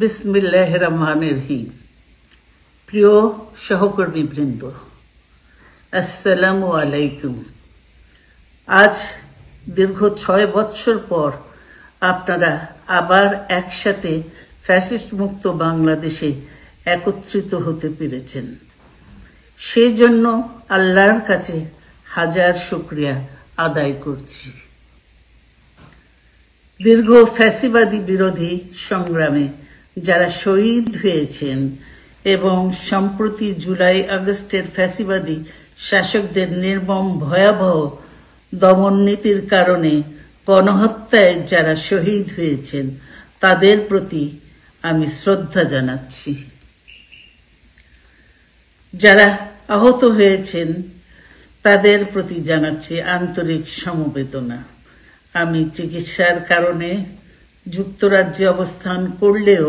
বিসমিল্লাহির রহমানির রহিম। প্রিয় সহকর্মীবৃন্দ, আসসালামু আলাইকুম। আজ দীর্ঘ 6 বৎসর পর আপনারা আবার একসাথে ফ্যাসিস্ট মুক্ত বাংলাদেশে একত্রিত হতে পেরেছেন। সেই জন্য আল্লাহর কাছে হাজার শুকরিয়া আদায় করছি। দীর্ঘ ফ্যাসিবাদী বিরোধী সংগ্রামে যারা শহীদ হয়েছেন এবং সম্প্রতি জুলাই আগস্টের ফ্যাসিবাদী শাসকদের নির্মম ভয়াবহ দমন নীতির কারণে গণহত্যায় যারা শহীদ হয়েছেন তাদের প্রতি আমি শ্রদ্ধা জানাচ্ছি। যারা আহত হয়েছেন তাদের প্রতি জানাচ্ছি আন্তরিক সমবেদনা। আমি চিকিৎসার কারণে যুক্তরাজ্যে অবস্থান করলেও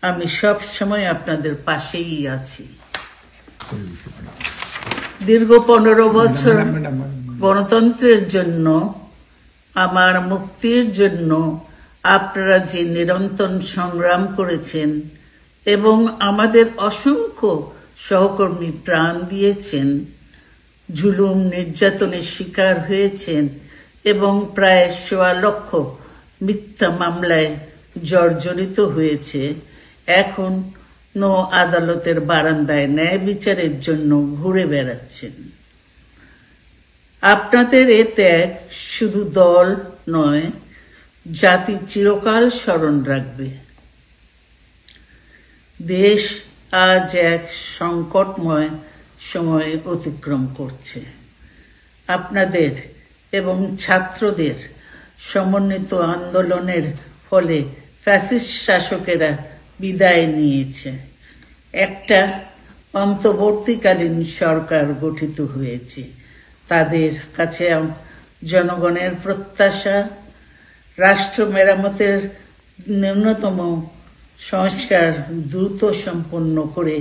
আমি সব সময় আপনাদের পাশেই আছি। দীর্ঘ 15 বছর গণতন্ত্রের জন্য, আমার মুক্তির জন্য আপনারা যে নিরন্তর সংগ্রাম করেছেন এবং আমাদের অসংখ্য সহকর্মী প্রাণ দিয়েছেন, জুলুম নির্যাতনের শিকার হয়েছেন এবং প্রায় 1.25 লক্ষ মিথ্যা মামলায় জর্জরিত হয়েছে, এখন আদালতের বারান্দায় ন্যায় বিচারের জন্য ঘুরে বেড়াচ্ছেন। আপনাদের এ ত্যাগ শুধু দল নয়, জাতি চিরকাল স্মরণ রাখবে। দেশ আজ এক সংকটময় সময় অতিক্রম করছে। আপনাদের এবং ছাত্রদের সমন্বিত আন্দোলনের ফলে ফ্যাসিস্ট শাসকেরা বিদায় নিয়েছে। একটা অন্তর্বর্তীকালীন সরকার গঠিত হয়েছে। তাদের কাছে জনগণের প্রত্যাশা রাষ্ট্র মেরামতের ন্যূনতম সংস্কার দ্রুত সম্পন্ন করে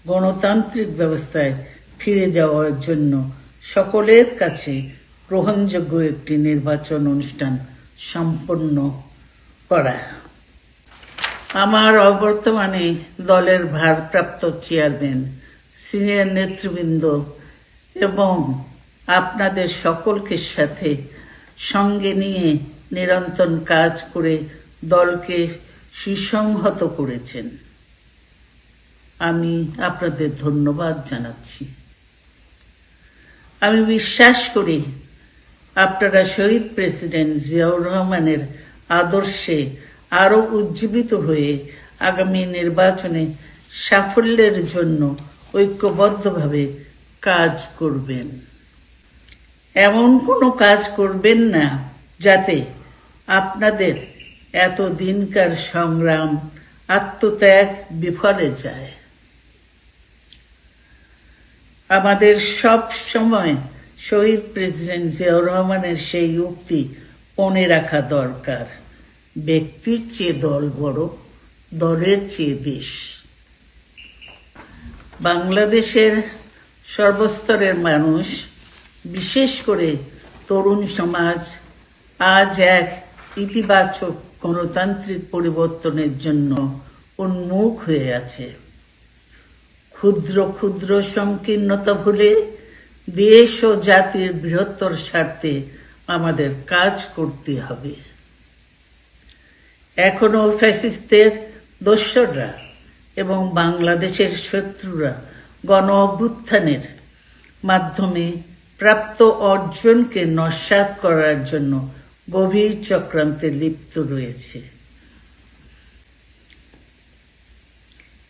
গণতান্ত্রিক ব্যবস্থায় ফিরে যাওয়ার জন্য সকলের কাছে গ্রহণযোগ্য একটি নির্বাচন অনুষ্ঠান সম্পন্ন করা। আমার অবর্তমানে দলের ভারপ্রাপ্ত চেয়ারম্যান, সিনিয়র নেতৃবৃন্দ এবং আপনাদের সকলকে সাথে সঙ্গে নিয়ে নিরন্তর কাজ করে দলকে সুসংহত করেছেন। আমি আপনাদের ধন্যবাদ জানাচ্ছি। আমি বিশ্বাস করি আপনারা শহীদ প্রেসিডেন্ট জিয়াউর রহমানের আদর্শে আরো উজ্জীবিত হয়ে আগামী নির্বাচনে সাফল্যের জন্য ঐক্যবদ্ধভাবে কাজ করবেন। এমন কোনো কাজ করবেন না যাতে আপনাদের এতদিনকার সংগ্রাম, আত্মত্যাগ বিফলে যায়। আমাদের সব সময় শহীদ প্রেসিডেন্ট জিয়াউর রহমানের সেই উক্তি মনে রাখা দরকার, ব্যক্তির চেয়ে দল বড়, দলের চেয়ে দেশ। বাংলাদেশের সর্বস্তরের মানুষ, বিশেষ করে তরুণ সমাজ আজ এক ইতিবাচক গণতান্ত্রিক পরিবর্তনের জন্য উন্মুখ হয়ে আছে। ক্ষুদ্র ক্ষুদ্র সংকীর্ণতা ভুলে দেশ ও জাতির বৃহত্তর স্বার্থে আমাদের কাজ করতে হবে। এখনো ফ্যাসিস্টদের দোসররা এবং বাংলাদেশের শত্রুরা গণ অভ্যুত্থানের মাধ্যমে প্রাপ্ত অর্জনকে নস্যাৎ করার জন্য গভীর চক্রান্তে লিপ্ত রয়েছে।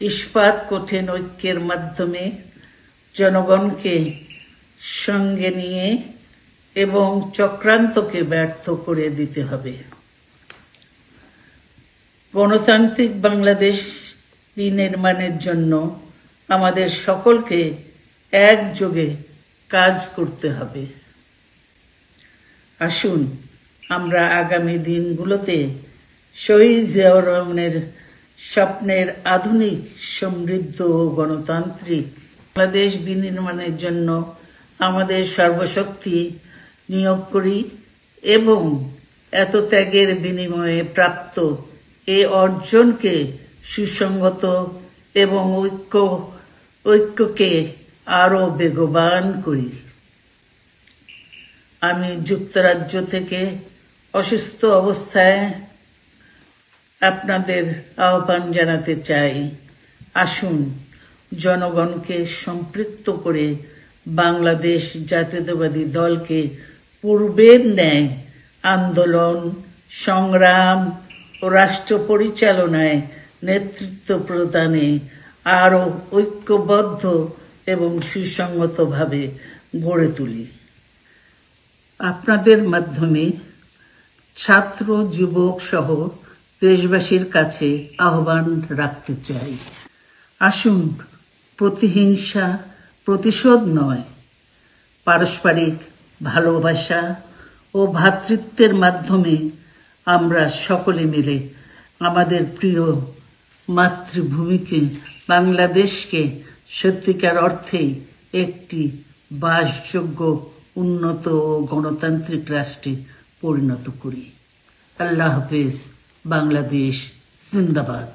ইস্পাত কঠিন ঐক্যের মাধ্যমে জনগণকে সঙ্গে নিয়ে এবং চক্রান্তকে ব্যর্থ করে দিতে হবে। গণতান্ত্রিক বাংলাদেশ বিনির্মাণের জন্য আমাদের সকলকে একযোগে কাজ করতে হবে। আসুন আমরা আগামী দিনগুলোতে শহীদ জিয়াউর রহমানের স্বপ্নের আধুনিক, সমৃদ্ধ ও গণতান্ত্রিক বাংলাদেশ বিনির্মাণের জন্য আমাদের সর্বশক্তি নিয়োগ করি এবং এত ত্যাগের বিনিময়ে প্রাপ্ত এই অর্জনকে সুসংগত এবং ঐক্যকে আরো বেগবান করি। আমি যুক্তরাজ্য থেকে অসুস্থ অবস্থায় আপনাদের আহ্বান জানাতে চাই, আসুন জনগণকে সম্পৃক্ত করে বাংলাদেশ জাতীয়তাবাদী দলকে পূর্বের ন্যায় আন্দোলন, সংগ্রাম ও রাষ্ট্র পরিচালনায় নেতৃত্ব প্রদানে আরো ঐক্যবদ্ধ এবং সুসংগতভাবে গড়ে তুলি। আপনাদের মাধ্যমে ছাত্র, যুবক সহ দেশবাসীর কাছে আহ্বান রাখতে চাই, আসুন প্রতিহিংসা, প্রতিশোধ নয়, পারস্পরিক ভালোবাসা ও ভ্রাতৃত্বের মাধ্যমে আমরা সকলে মিলে আমাদের প্রিয় মাতৃভূমিকে, বাংলাদেশকে সত্যিকার অর্থেই একটি বাসযোগ্য, উন্নত ও গণতান্ত্রিক রাষ্ট্রে পরিণত করি। আল্লাহ হাফেজ। বাংলাদেশ জিন্দাবাদ।